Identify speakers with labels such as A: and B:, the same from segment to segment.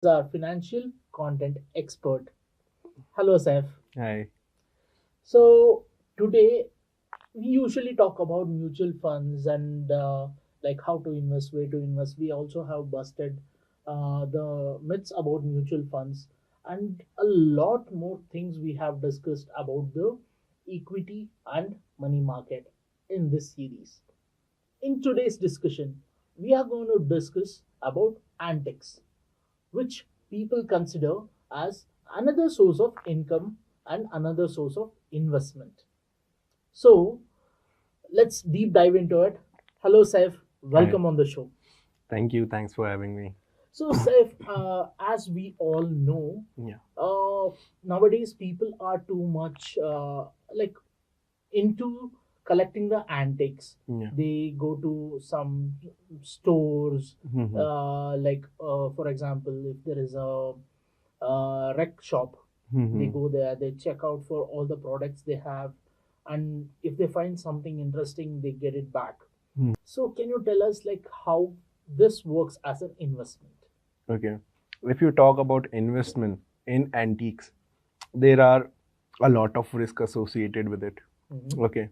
A: Our financial content expert. Hello, Saif.
B: Hi.
A: So today we usually talk about mutual funds and like how to invest, where to invest. We also have busted the myths about mutual funds and a lot more things we have discussed about the equity and money market in this series. In today's discussion, we are going to discuss about antics, which people consider as another source of income and another source of investment. So let's deep dive into it. Hello, Saif.
B: Hi.
A: Welcome on the show.
B: Thank you. Thanks for having me.
A: So, Saif, as we all know,
B: Yeah.
A: nowadays people are too much like into collecting the antiques.
B: Yeah.
A: They go to some stores,
B: Mm-hmm.
A: for example, if there is a rec shop, they
B: Mm-hmm.
A: go there, they check out for all the products they have, and if they find something interesting, they get it back. So, can you tell us like how this works as an investment?
B: Okay. If you talk about investment in antiques, there are a lot of risk associated with it.
A: Hmm.
B: Okay.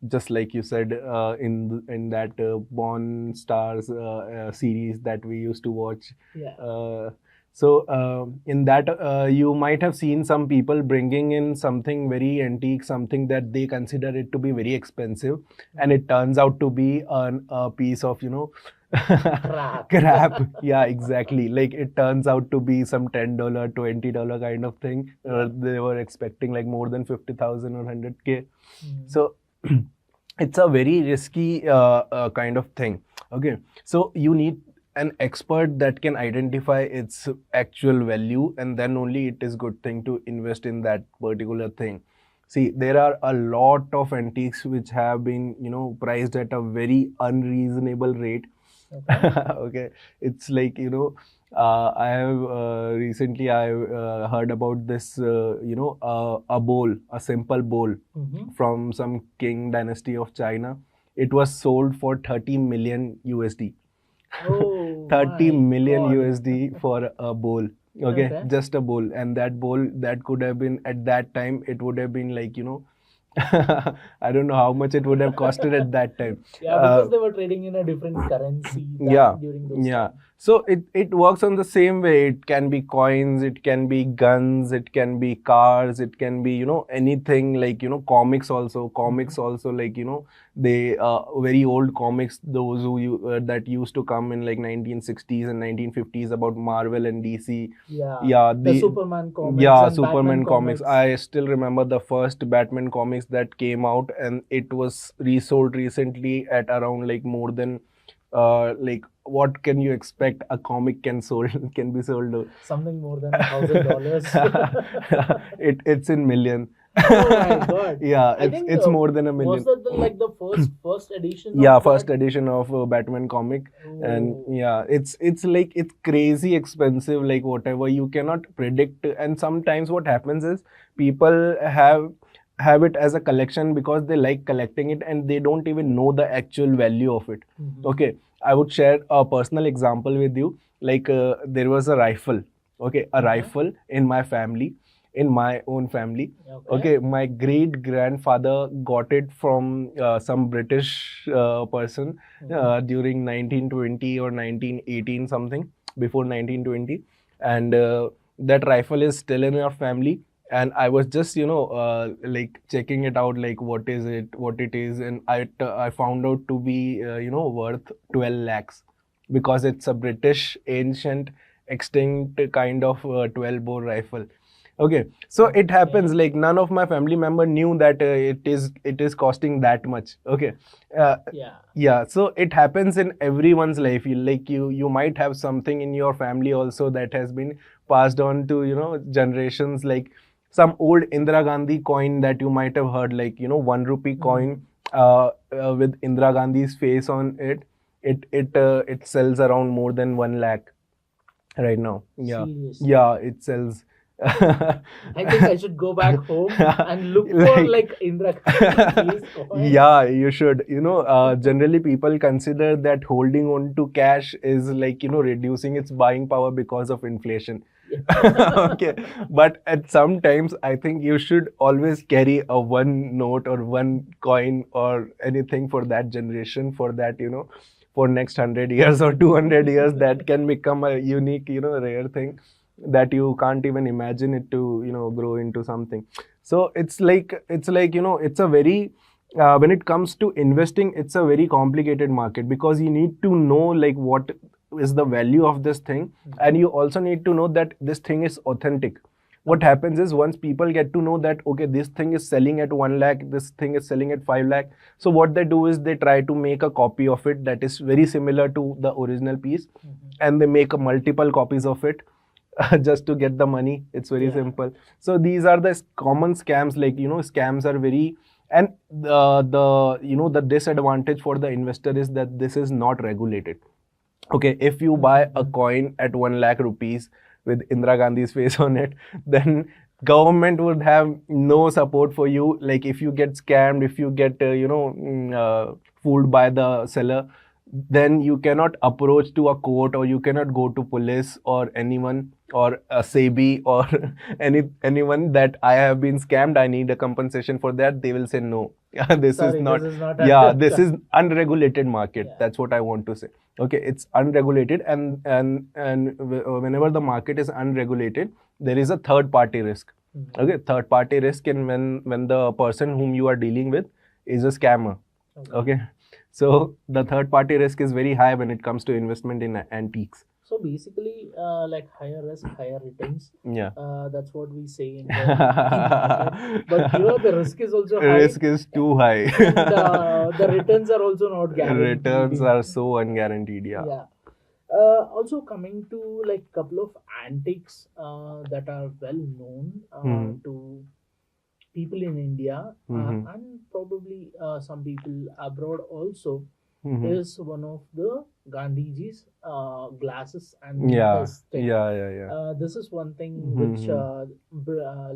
B: Just like you said in that Bond Stars series that we used to watch.
A: Yeah.
B: Uh, so in that you might have seen some people bringing in something very antique, something that they consider it to be very expensive, and
A: Mhm.
B: it turns out to be a piece of
A: Crap.
B: crap. Yeah, exactly. Like it turns out to be some $10, $20 kind of thing.
A: Yeah.
B: They were expecting like more than 50,000 or 100K.
A: Mhm.
B: So it's a very risky kind of thing. Okay, so you need an expert that can identify its actual value, and then only it is good thing to invest in that particular thing. See, there are a lot of antiques which have been priced at a very unreasonable rate.
A: Okay.
B: Okay, it's like I have recently I heard about this a bowl, a simple bowl
A: Mm-hmm.
B: from some king dynasty of China. It was sold for 30 million USD.
A: Oh
B: 30
A: my
B: million
A: God.
B: USD for a bowl. Okay,
A: Okay.
B: just a bowl. And that bowl, that could have been, at that time, it would have been like, I don't know how much it would have costed at that time.
A: Yeah,
B: Uh,
A: because they were trading in a different currency that
B: yeah,
A: during those
B: yeah.
A: time.
B: So it works on the same way. It can be coins, it can be guns, it can be cars, it can be anything, like comics also.
A: Mhm.
B: Comics also, like they very old comics, those who that used to come in like 1960s and 1950s about Marvel and DC.
A: Yeah,
B: Yeah,
A: the
B: the
A: Superman comics
B: yeah,
A: and Batman
B: Superman comics.
A: comics.
B: I still remember the first Batman comics that came out, and it was resold recently at around like more than like what can you expect a comic can be sold to?
A: Something more than $1,000.
B: It's in million.
A: Oh my God!
B: Yeah,
A: I
B: it's
A: think
B: it's more than a
A: was
B: million.
A: that the first edition
B: Yeah,
A: of
B: first
A: that?
B: edition of Batman comic. And
A: Oh.
B: yeah, it's like it's crazy expensive, like whatever, you cannot predict. And sometimes what happens is people have it as a collection because they like collecting it, and they don't even know the actual value of it.
A: Mm-hmm.
B: Okay, I would share a personal example with you. Like there was a rifle. Okay, a
A: Okay.
B: rifle in my family, in my own family.
A: Okay.
B: Okay, my great grandfather got it from some British person
A: Mm-hmm.
B: during 1920 or 1918 something, before 1920. And that rifle is still in your family. And I was just like checking it out, like what is it, what it is. And I found out to be worth 12 lakhs, because it's a British ancient extinct kind of 12 bore rifle. Okay, so it happens
A: Okay.
B: like none of my family member knew that it is costing that much. Okay, uh,
A: Yeah.
B: yeah, so it happens in everyone's life. You might have something in your family also that has been passed on to generations, like some old Indira Gandhi coin that you might have heard, like 1 rupee
A: Mm-hmm.
B: coin with Indira Gandhi's face on it. It sells around more than 1 lakh right now. Yeah,
A: Seriously.
B: yeah, it sells.
A: I think I should go back home and look for
B: Like,
A: like Indira Gandhi face coins.
B: yeah, you should. Generally people consider that holding on to cash is like, reducing its buying power because of inflation.
A: Yeah.
B: Okay, but at some times I think you should always carry a one note or one coin or anything for that generation, for that, for next 100 years or 200 years, that can become a unique, rare thing that you can't even imagine it to, grow into something. So it's like it's a very when it comes to investing, it's a very complicated market, because you need to know like what is the value of this thing, and you also need to know that this thing is authentic. What happens is, once people get to know that okay, this thing is selling at 1 lakh, this thing is selling at 5 lakh, so what they do is they try to make a copy of it that is very similar to the original piece, and they make multiple copies of it just to get the money. It's very
A: Yeah.
B: simple. So these are the common scams. Like, scams are very, and the disadvantage for the investor is that this is not regulated. Okay, if you buy a coin at 1 lakh rupees with Indira Gandhi's face on it, then government would have no support for you. Like, if you get scammed, if you get fooled by the seller, then you cannot approach to a court, or you cannot go to police or anyone, or a SEBI, or anyone that I have been scammed, I need a compensation for that. They will say no. This
A: Sorry,
B: is not.
A: this is not
B: Yeah, this is unregulated market.
A: Yeah.
B: That's what I want to say. Okay, it's unregulated, and whenever the market is unregulated, there is a third party risk. Okay, third party risk, and when the person whom you are dealing with is a scammer. Okay, so the third party risk is very high when it comes to investment in antiques.
A: So basically, like higher risk, higher returns.
B: Yeah.
A: That's what we say in the market. But here the risk is also high.
B: Risk is too high.
A: And the returns are also not guaranteed.
B: Returns are so unguaranteed. Yeah.
A: Yeah. Also coming to like couple of antiques that are well known to people in India and probably some people abroad also, is one of the Gandhiji's glasses and
B: Yeah.
A: his stick.
B: Yeah.
A: This is one thing which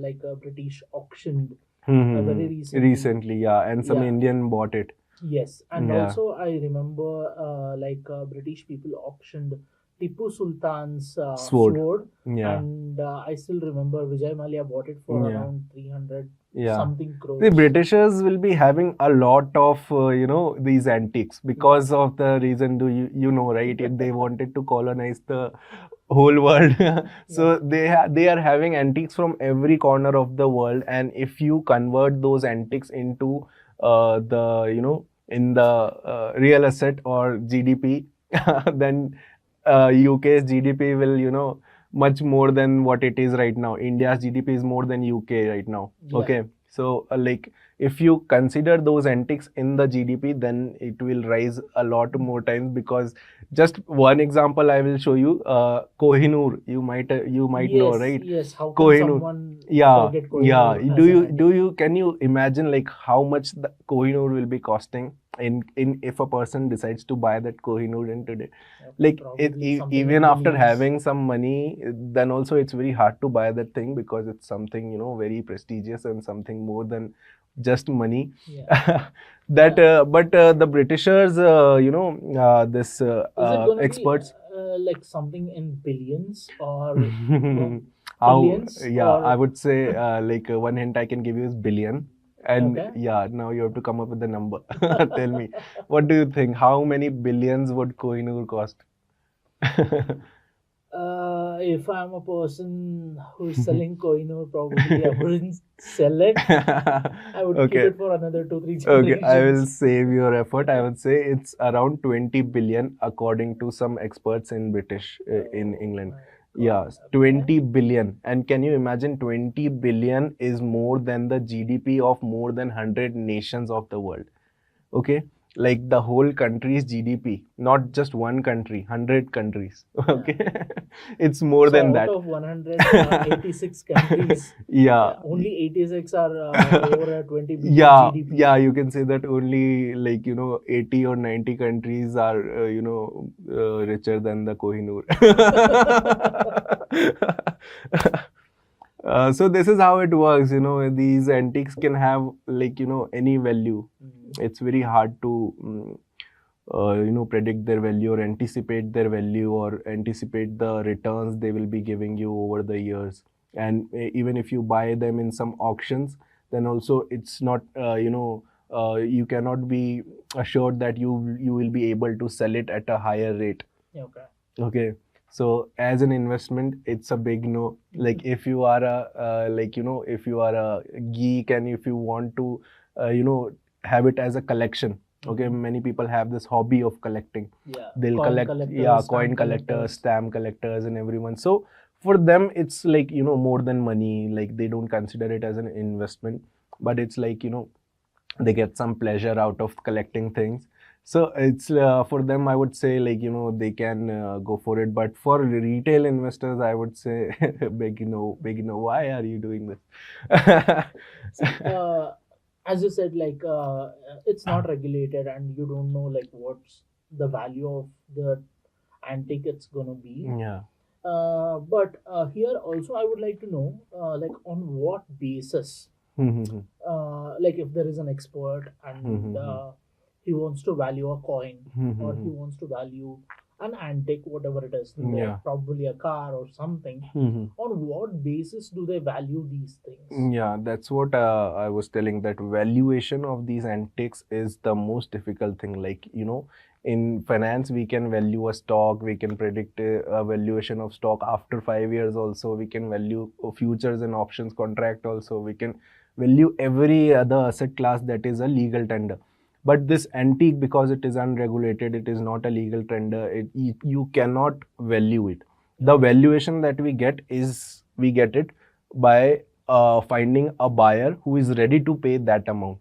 A: like a British auctioned very recently.
B: Recently, yeah, and some
A: Yeah.
B: Indian bought it.
A: Yes, and
B: Yeah.
A: also I remember British people auctioned Tipu Sultan's sword.
B: Yeah.
A: And I still remember Vijay Mallya bought it for
B: Yeah.
A: around 300
B: Yeah.
A: something crores.
B: The Britishers will be having a lot of these antiques because of the reason, do you know, right? They wanted to colonize the whole world. So they are having antiques from every corner of the world, and if you convert those antiques into the in the real asset or GDP, then UK's GDP will much more than what it is right now. India's GDP is more than UK right now.
A: Yeah.
B: Okay, so like if you consider those antiques in the GDP, then it will rise a lot more times. Because just one example I will show you, Kohinoor. You might know, right?
A: Yes. How can
B: Kohinoor.
A: someone
B: Yeah,
A: forget Kohinoor
B: yeah.
A: as
B: Do
A: an
B: you
A: antique?
B: can you imagine like how much the Kohinoor will be costing in if a person decides to buy that Kohinoor in today? Like
A: Probably something
B: even
A: in
B: after
A: millions.
B: having some money, then also it's very hard to buy that thing, because it's something very prestigious and something more than just money.
A: Yeah.
B: That but the Britishers, this
A: Is it gonna
B: experts.
A: be like something in billions or
B: How?
A: billions?
B: Yeah,
A: Or
B: I would say like one hint I can give you is billion. And
A: okay.
B: yeah, now you have to come up with the number. Tell me, what do you think? How many billions would Kohinoor cost?
A: If I'm a person who's selling Kohinoor, probably I wouldn't sell it. I would keep
B: Okay.
A: it for another 2-3
B: Okay, I will
A: generations.
B: save your effort. I would say it's around 20 billion, according to some experts in British in England. Yeah, 20 billion. And can you imagine, 20 billion is more than the GDP of more than 100 nations of the world. Okay, like the whole country's GDP, not just one country, 100 countries. Okay, it's more
A: So
B: than
A: out
B: that.
A: of 186 countries,
B: Yeah.
A: only 86 are over 20 billion
B: Yeah,
A: GDP.
B: yeah, you can say that only like 80 or 90 countries are richer than the Kohinoor. So this is how it works. These antiques can have like any value. It's very hard to predict their value or anticipate their value or anticipate the returns they will be giving you over the years. And even if you buy them in some auctions, then also it's not you cannot be assured that you will be able to sell it at a higher rate.
A: Okay.
B: Okay. So as an investment, it's a big no. Like if you are a if you are a geek and if you want to have it as a collection. Okay, many people have this hobby of collecting.
A: Yeah.
B: They'll
A: Coin
B: collect,
A: collectors,
B: coin
A: stamp
B: collectors,
A: collectors.
B: stamp collectors, and everyone. So for them, it's like more than money. Like they don't consider it as an investment, but it's like they get some pleasure out of collecting things. So it's for them, I would say, like they can go for it. But for retail investors, I would say big no. Why are you doing this?
A: See, as you said, like it's not regulated, and you don't know like what's the value of the antique it's gonna be.
B: Yeah.
A: But here also, I would like to know, like on what basis, like if there is an expert and he wants to value a coin or he wants to value an antique, whatever it is,
B: Yeah.
A: probably a car or something. On what basis do they value these things?
B: Yeah, that's what I was telling, that valuation of these antiques is the most difficult thing. Like, in finance, we can value a stock, we can predict a valuation of stock after 5 years also, we can value futures and options contract also, we can value every other asset class that is a legal tender. But this antique, because it is unregulated, it is not a legal tender, you cannot value it. The valuation that we get is, we get it by finding a buyer who is ready to pay that amount.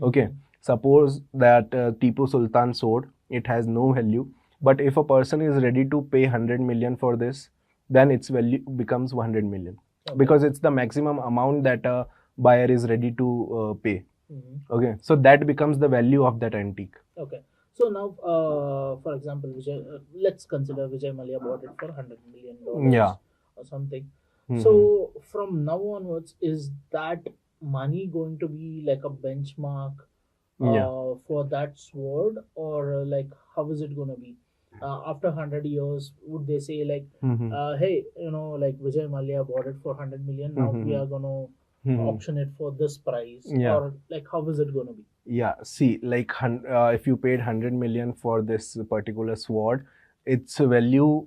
B: Okay, suppose that Tipu Sultan sword, it has no value, but if a person is ready to pay 100 million for this, then its value becomes 100 million.
A: Okay.
B: Because it's the maximum amount that a buyer is ready to pay.
A: Mhm.
B: Okay, so that becomes the value of that antique.
A: Okay. So now, for example, Vijay, let's consider Vijay Mallya bought it for $100 million
B: Yeah.
A: or something.
B: Mhm.
A: So from now onwards, is that money going to be like a benchmark
B: Yeah.
A: for that sword, or like how is it going to be? After 100 years, would they say like,
B: Mhm.
A: hey, like Vijay Mallya bought it for 100 million, now we are going to auction it for this price,
B: Yeah.
A: or like how is it going to be?
B: Yeah, see, like if you paid 100 million for this particular sword, its value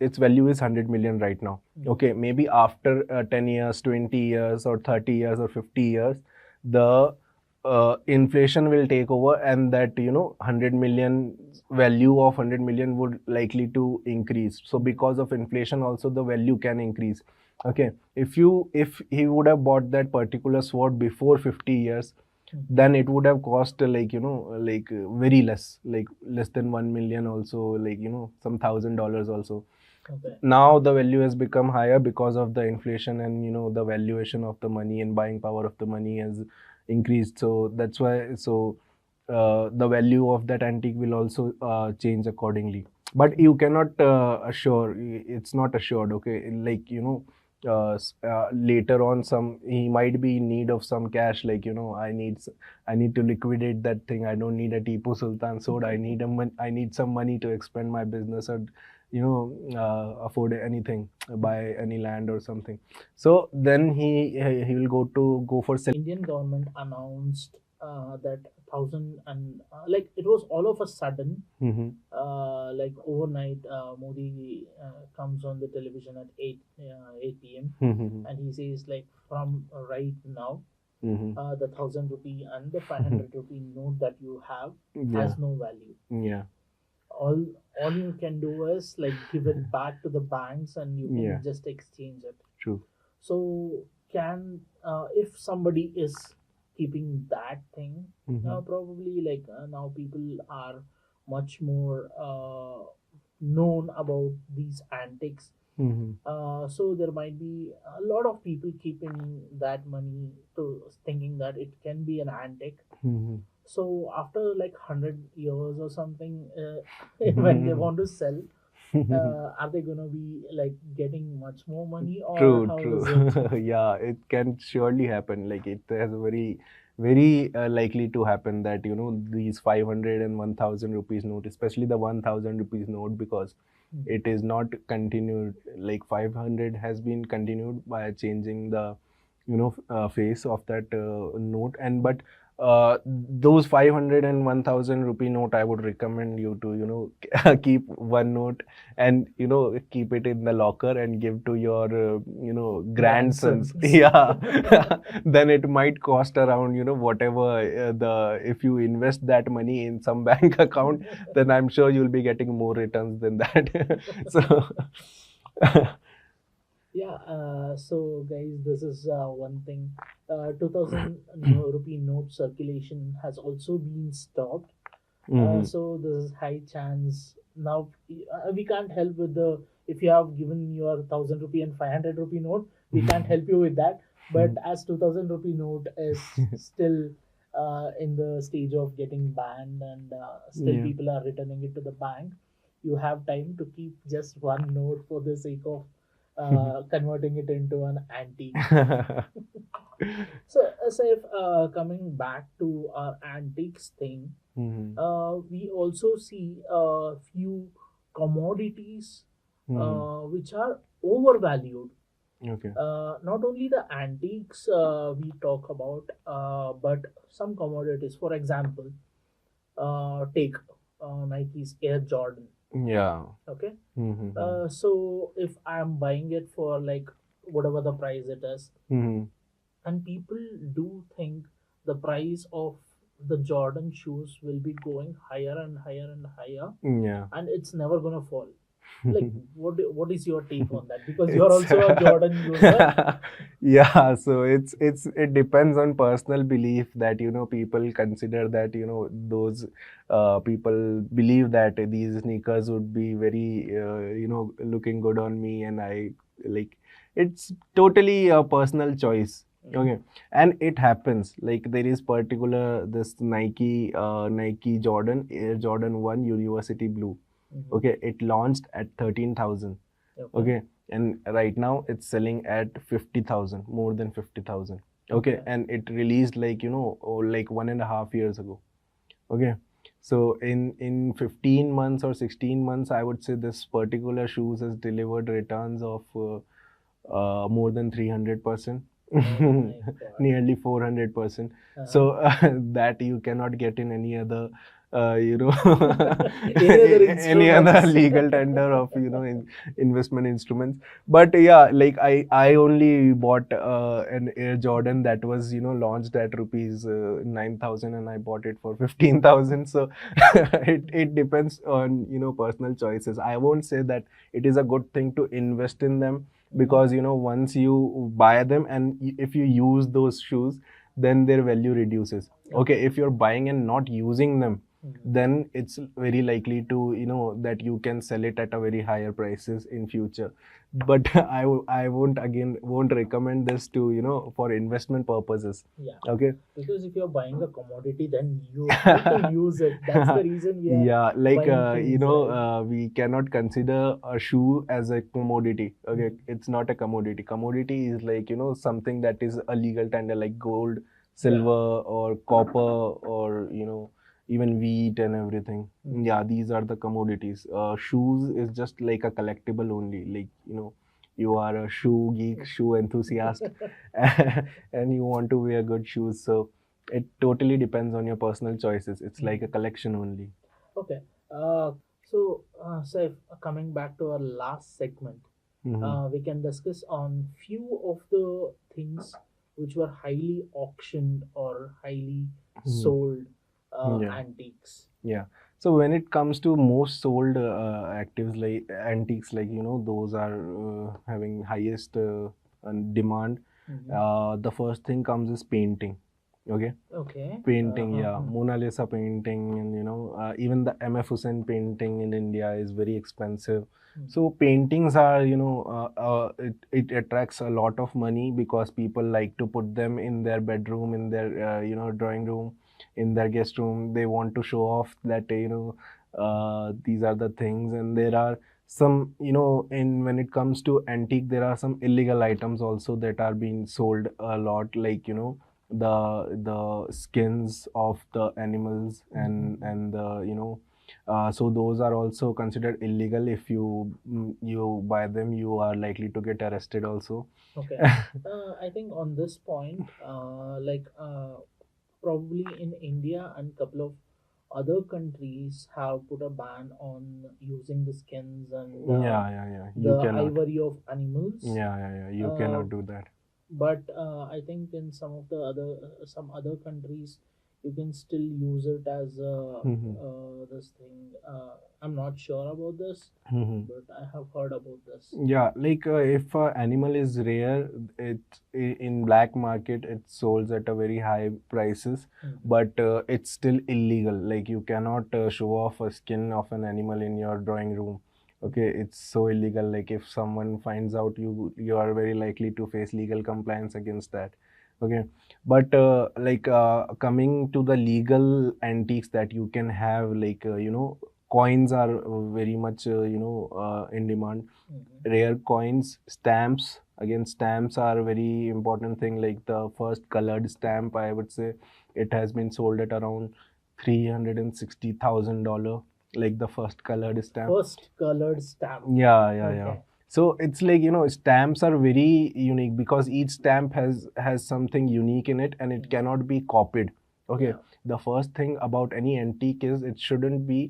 B: its value is 100 million right now. Okay, maybe after 10 years, 20 years, or 30 years, or 50 years, the inflation will take over, and that 100 million value of 100 million would likely to increase. So because of inflation also, the value can increase. Okay, if he would have bought that particular sword before 50 years, then it would have cost like very less, like less than 1 million also, like some $1,000 also.
A: Okay.
B: Now the value has become higher because of the inflation, and the valuation of the money and buying power of the money has increased. So that's why, so the value of that antique will also change accordingly. But you cannot assure, it's not assured. Okay, like later on, he might be in need of some cash, like I need to liquidate that thing. I don't need a Tipu Sultan sword. I need some money to expand my business, or afford anything, buy any land or something. So then he will go for selling.
A: Indian government announced that thousand and like it was all of a sudden,
B: Mhm.
A: like overnight, Modi comes on the television at 8 p.m.
B: Mhm.
A: and he says like from right now,
B: Mhm.
A: the 1,000 rupee and the 500 rupee note that you have
B: Yeah.
A: has no value.
B: Yeah.
A: All you can do is like give it back to the banks and you can
B: Yeah.
A: just exchange it.
B: True.
A: So can if somebody is keeping that thing, probably like now people are much more known about these antiques.
B: Mhm.
A: So there might be a lot of people keeping that money to thinking that it can be an antique.
B: Mhm.
A: So after like 100 years or something, when they want to sell, Are they gonna be like getting much more money, or
B: True,
A: how
B: true.
A: is it?
B: Yeah, it can surely happen. Like it has a very likely to happen that these 500 and 1,000 rupees note, especially the 1,000 rupees note, because
A: Mhm.
B: it is not continued. Like 500 has been continued by changing the face of that note, and but those 500 and 1,000 rupee note, I would recommend you to keep one note and keep it in the locker and give to your grandsons.
A: Grandsons.
B: Yeah. Then it might cost around whatever the if you invest that money in some bank account, then I'm sure you'll be getting more returns than that. So
A: Yeah, so guys, this is one thing. 2000 rupee note circulation has also been stopped.
B: Mhm.
A: So there's high chance now. We can't help with the, if you have given your 1,000 rupee and 500 rupee note, we can't help you with that. But as 2,000 rupee note is still in the stage of getting banned, and still
B: Yeah.
A: people are returning it to the bank, you have time to keep just one note for the sake of converting it into an antique. So, as if coming back to our antiques thing,
B: Mhm.
A: we also see a few commodities
B: Mhm.
A: which are overvalued.
B: Okay.
A: Not only the antiques we talk about, but some commodities. For example, take Nike's Air Jordan.
B: Yeah.
A: Okay,
B: Mhm.
A: so if I'm buying it for like whatever the price it is,
B: Mhm.
A: and people do think the price of the Jordan shoes will be going higher and higher and higher,
B: Yeah.
A: and it's never gonna fall. Like, what is your take on that? Because you're
B: It's
A: also a Jordan user.
B: yeah, so it depends on personal belief that people consider that those people believe that these sneakers would be very looking good on me, and I like it's totally a personal choice.
A: Mhm.
B: Okay, and it happens like there is particular this Nike Jordan Air Jordan 1 University Blue.
A: Mhm.
B: Okay, it launched at 13,000.
A: Okay.
B: Okay, and right now it's selling at 50,000, more than 50,000. Okay,
A: Okay.
B: and it released like like 1.5 years ago. Okay, so in 15 months or 16 months, I would say this particular shoes has delivered returns of more than 300%,
A: Oh my God.
B: nearly 400%.
A: Uh-huh.
B: So that you cannot get in any other you know
A: Any other
B: any other
A: instruments?
B: legal tender of investment instruments. But yeah, like I only bought an Air Jordan that was launched at rupees 9,000, and I bought it for 15,000. So it depends on personal choices. I won't say that it is a good thing to invest in them,
A: Mhm.
B: because once you buy them and if you use those shoes, then their value reduces. Okay,
A: Okay.
B: if you're buying and not using them,
A: Mhm.
B: then it's very likely to that you can sell it at a very higher prices in future. But I won't recommend this to for investment purposes.
A: Yeah.
B: Okay.
A: Because if you're buying a commodity, then you have to use it. That's the reason we are
B: Yeah, like
A: buying things, right?
B: we cannot consider a shoe as a commodity. Okay,
A: Mhm.
B: it's not a commodity. Commodity is like something that is a legal tender, like gold,
A: Yeah.
B: silver, or copper, or even wheat and everything.
A: Mhm.
B: Yeah, these are the commodities. Shoes is just like a collectible only. Like you are a shoe geek, shoe enthusiast, and you want to wear good shoes. So it totally depends on your personal choices. It's like a
A: Mhm.
B: collection only.
A: Okay. So if, coming back to our last segment,
B: Hmm.
A: we can discuss on few of the things which were highly auctioned or highly
B: Hmm.
A: sold
B: Yeah,
A: antiques.
B: yeah. So when it comes to most sold actives like antiques, like those are having highest demand.
A: Mhm.
B: The first thing comes is painting. Okay,
A: Okay.
B: painting, yeah, Mona Lisa painting, and even the MF Hussein painting in India is very expensive.
A: Mhm.
B: So paintings are it attracts a lot of money because people like to put them in their bedroom, in their drawing room, in their guest room. They want to show off that these are the things, and there are some, in when it comes to antique, there are some illegal items also that are being sold a lot, like, the skins of the animals, and the, so those are also considered illegal. If you buy them, you are likely to get arrested also.
A: Okay. I think on this point, probably in India and couple of other countries have put a ban on using the skins and
B: Yeah, yeah, yeah. You
A: the
B: cannot.
A: ivory of animals.
B: Yeah, yeah, yeah. You
A: Uh,
B: cannot do that.
A: but I think in some other countries you can still use it as
B: Hmm.
A: this thing. I'm not sure about this,
B: Hmm.
A: but I have heard about this.
B: Yeah, like if an animal is rare, in black market it's sold at a very high prices,
A: Mhm.
B: but it's still illegal. Like you cannot show off a skin of an animal in your drawing room. Okay, it's so illegal. Like if someone finds out, you are very likely to face legal compliance against that. Okay, but coming to the legal antiques that you can have, like coins are very much in demand.
A: Mhm.
B: Rare coins, stamps. Again, stamps are a very important thing. Like the first colored stamp, I would say, it has been sold at around $360,000. Like the first colored stamp.
A: First colored stamp.
B: Yeah, yeah, yeah.
A: Okay.
B: So it's like, stamps are very unique because each stamp has something unique in it, and it
A: Mhm.
B: cannot be copied. Okay.
A: Yeah.
B: The first thing about any antique is it shouldn't be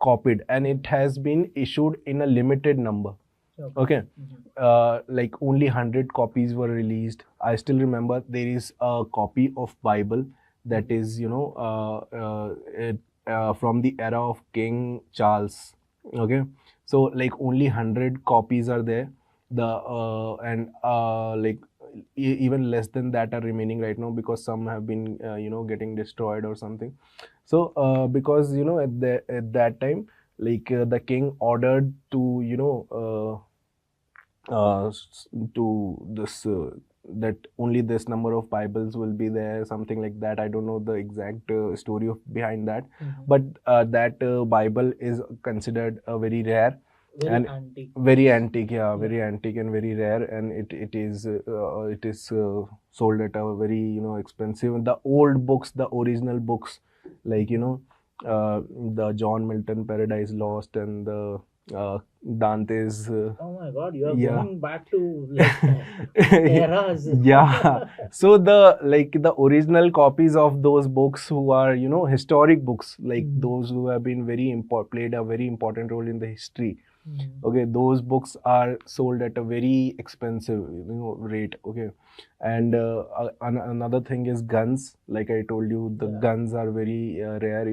B: copied, and it
A: Mhm.
B: has been issued in a limited number.
A: Okay.
B: Okay.
A: Mhm.
B: Like only 100 copies were released. I still remember there is a copy of Bible that
A: Mhm.
B: is, from the era of King Charles. Okay. So like only 100 copies are there. The and like even less than that are remaining right now, because some have been getting destroyed or something. So because at that time, like the king ordered to to this that only this number of bibles will be there, something like that. I don't know the exact story of behind that,
A: Mhm.
B: but that bible is considered very rare
A: Very
B: and
A: antique
B: very
A: ones.
B: antique. Yeah,
A: Yeah.
B: very antique and very rare, and it is sold at a very expensive. The old books, the original books, like
A: Mhm.
B: the John Milton Paradise Lost and the Dante's
A: Oh my God, you are
B: yeah.
A: going back to like eras.
B: Yeah. So the like the original copies of those books, who are historic books, like
A: Mhm.
B: those who have been played a very important role in the history.
A: Mhm.
B: Okay, those books are sold at a very expensive rate. Okay. And another thing is guns. Like I told you, the
A: Yeah.
B: guns are very rare.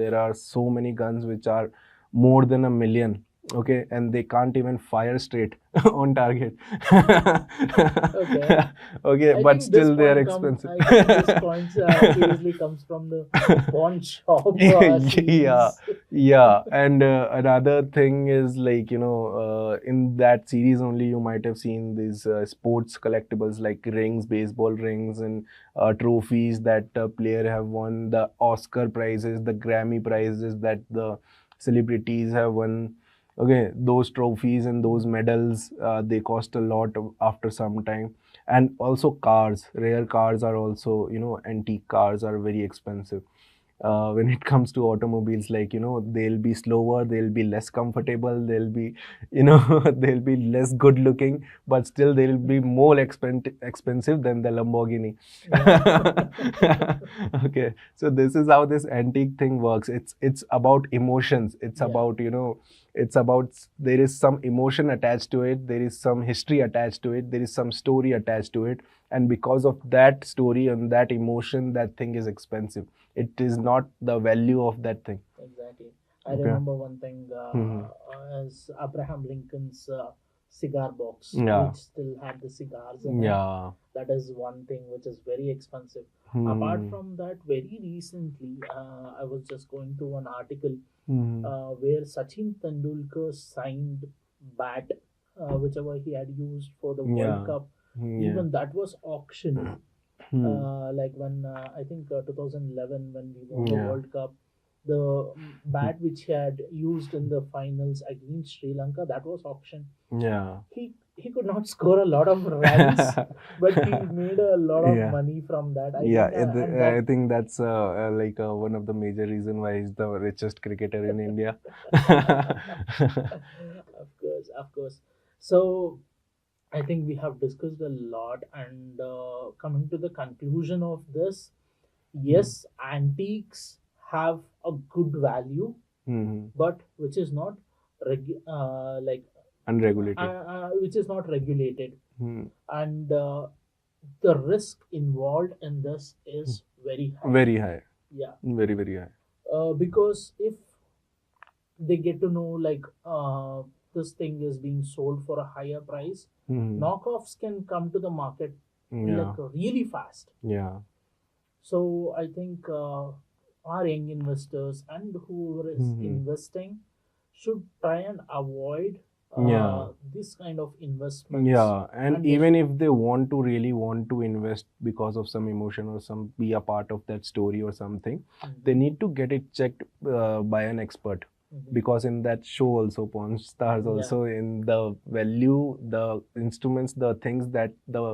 B: There are so many guns which are more than 1 million. Okay, and they can't even fire straight on target.
A: Okay.
B: Okay, but still they are expensive.
A: I think this point seriously comes from the pawn shop
B: Yeah,
A: series.
B: yeah. And another thing is, like in that series only, you might have seen these sports collectibles like rings, baseball rings, and trophies that player have won, the Oscar prizes, the Grammy prizes that the celebrities have won. Okay, those trophies and those medals, they cost a lot after some time. And also cars, rare cars are also, antique cars are very expensive. When it comes to automobiles, like they'll be slower, they'll be less comfortable, they'll be they'll be less good looking, but still they'll be more expensive than the Lamborghini.
A: Yeah.
B: Okay, so this is how this antique thing works. It's about emotions. It's
A: Yeah.
B: about it's about, there is some emotion attached to it, there is some history attached to it, there is some story attached to it, and because of that story and that emotion, that thing is expensive. It is not the value of that thing.
A: Exactly. I
B: Okay.
A: remember one thing
B: Hmm.
A: as Abraham Lincoln's cigar box,
B: Yeah.
A: which still had the cigars in it.
B: Yeah.
A: That is one thing which is very expensive. Apart
B: Hmm.
A: from that, very recently, I was just going through an article
B: Hmm.
A: where Sachin Tendulkar signed bat, whichever he had used for the World
B: Yeah.
A: Cup.
B: Yeah.
A: Even that was auctioned.
B: Hmm.
A: Like when I think 2011 when we won the
B: Yeah.
A: World Cup, The bat which he had used in the finals against Sri Lanka, that was auction.
B: Yeah.
A: He could not score a lot of runs, but he made a lot of
B: Yeah.
A: money from that. I
B: Yeah,
A: think, and that
B: I think that's like one of the major reason why he's the richest cricketer in India.
A: of course, of course. So I think we have discussed a lot, and coming to the conclusion of this, yes, antiques have a good value,
B: Mm-hmm.
A: but which is not
B: Unregulated.
A: which is not regulated,
B: Hmm.
A: and the risk involved in this is very high.
B: Very high.
A: Yeah,
B: Very, very high.
A: because if they get to know like this thing is being sold for a higher price,
B: Hmm.
A: knockoffs can come to the market
B: Yeah.
A: like really fast.
B: Yeah.
A: So I think our young investors and whoever is
B: Hmm.
A: investing should try and avoid
B: Yeah.
A: this kind of investments,
B: Yeah, and
A: and they
B: even
A: should.
B: if they want to really want to invest because of some emotion or some be a part of that story or something, they
A: Mhm,
B: need to get it checked by an expert,
A: mhm.
B: because in that show also Pawn Stars
A: Yeah,
B: also, in the value, the instruments, the things that the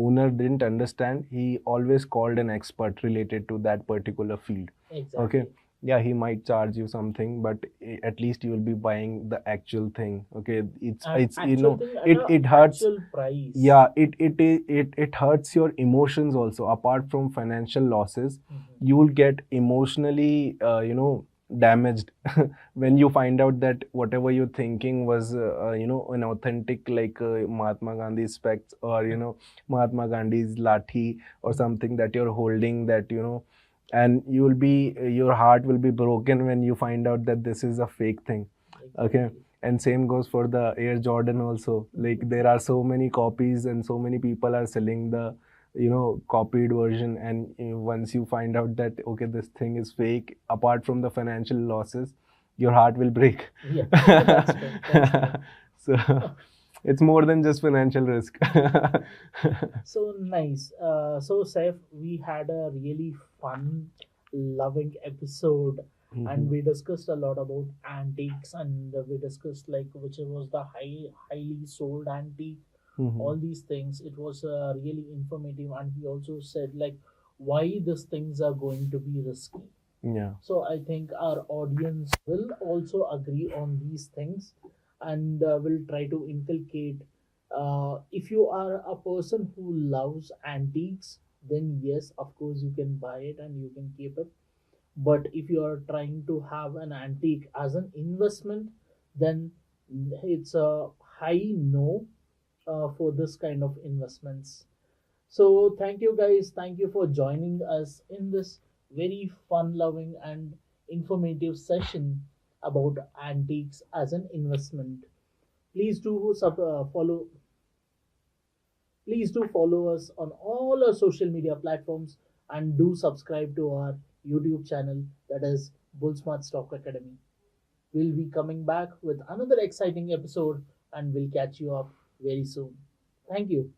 B: owner didn't understand, he always called an expert related to that particular field. Okay.
A: exactly.
B: Yeah, he might charge you something, but at least you will be buying the actual thing. Okay,
A: And
B: it's
A: actual thing at a
B: it hurts.
A: actual price.
B: Yeah, it hurts your emotions also. Apart from financial losses,
A: Mhm.
B: you will get emotionally damaged when you find out that whatever you're thinking was an authentic, like Mahatma Gandhi's specs, or Mahatma Gandhi's lathi, or
A: Mhm.
B: something that you're holding, that and you will be your heart will be broken when you find out that this is a fake thing. Okay.
A: Exactly.
B: And same goes for the Air Jordan also. Like, there are so many copies and so many people are selling the copied version, and once you find out that okay, this thing is fake, apart from the financial losses, your heart will break.
A: Yeah, that's true. That's true.
B: So it's more than just financial risk.
A: So nice. So Saif, we had a really fun, loving episode, and
B: Mhm.
A: we discussed a lot about antiques, and we discussed like which was the highly sold antique,
B: Mhm.
A: all these things. It was really informative, and we also said like why these things are going to be risky.
B: Yeah.
A: So I think our audience will also agree on these things, and will try to inculcate. If you are a person who loves antiques, then yes, of course, you can buy it and you can keep it. But if you are trying to have an antique as an investment, then it's a high no for this kind of investments. So thank you guys. Thank you for joining us in this very fun loving and informative session about antiques as an investment. Please do follow. Please do follow us on all our social media platforms, and do subscribe to our YouTube channel, that is Bullsmart Stock Academy. We'll be coming back with another exciting episode, and we'll catch you up very soon. Thank you.